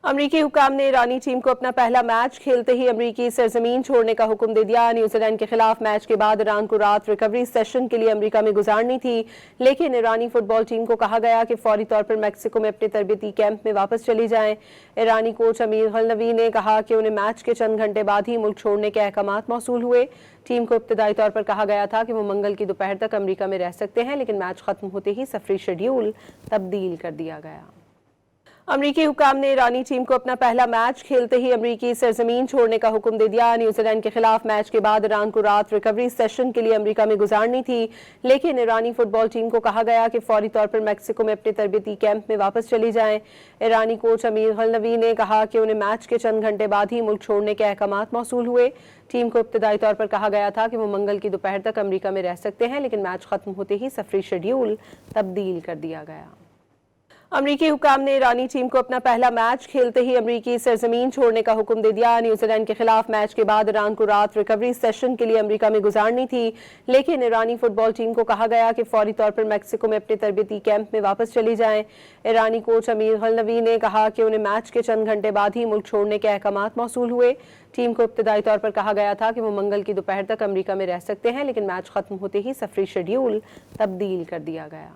अमरीकी हुक्काम ने ईरानी टीम को अपना पहला मैच खेलते ही अमरीकी सरजमीन छोड़ने का हुक्म दे दिया। न्यूजीलैंड के खिलाफ मैच के बाद ईरान को रात रिकवरी सेशन के लिए अमरीका में गुजारनी थी, लेकिन ईरानी फुटबॉल टीम को कहा गया कि फौरी तौर पर मैक्सिको में अपने तरबेती कैंप में वापस चली जाएं। ईरानी कोच अमीर गलनवी ने कहा कि उन्हें मैच के चंद घंटे बाद ही मुल्क छोड़ने के अहकामात मौसूल हुए। टीम को इब्तदाई तौर पर कहा गया था कि वो मंगल की दोपहर तक अमरीका में रह सकते हैं, लेकिन मैच खत्म होते ही सफरी शेड्यूल तब्दील कर दिया गया। अमरीकी हुक्काम ने ईरानी टीम को अपना पहला मैच खेलते ही अमरीकी सरजमीन छोड़ने का हुक्म दे दिया। न्यूजीलैंड के खिलाफ मैच के बाद ईरान को रात रिकवरी सेशन के लिए अमरीका में गुजारनी थी, लेकिन ईरानी फुटबॉल टीम को कहा गया कि फौरी तौर पर मैक्सिको में अपने तरबेती कैंप में वापस चली जाएं। ईरानी कोच अमीर गलनवी ने कहा कि उन्हें मैच के चंद घंटे बाद ही मुल्क छोड़ने के अहकामात मौसूल हुए। टीम को इब्तदाई तौर पर कहा गया था कि वो मंगल की दोपहर तक अमरीका में रह सकते हैं, लेकिन मैच खत्म होते ही सफरी शेड्यूल तब्दील कर दिया गया। अमरीकी हुक्काम ने ईरानी टीम को अपना पहला मैच खेलते ही अमरीकी सरजमीन छोड़ने का हुक्म दे दिया। न्यूजीलैंड के खिलाफ मैच के बाद ईरान को रात रिकवरी सेशन के लिए अमरीका में गुजारनी थी, लेकिन ईरानी फुटबॉल टीम को कहा गया कि फौरी तौर पर मैक्सिको में अपने तरबेती कैंप में वापस चली जाएं। ईरानी कोच अमीर गलनवी ने कहा कि उन्हें मैच के चंद घंटे बाद ही मुल्क छोड़ने के अहकामात मौसूल हुए। टीम को इब्तदाई तौर पर कहा गया था कि वो मंगल की दोपहर तक अमरीका में रह सकते हैं, लेकिन मैच खत्म होते ही सफरी शेड्यूल तब्दील कर दिया गया।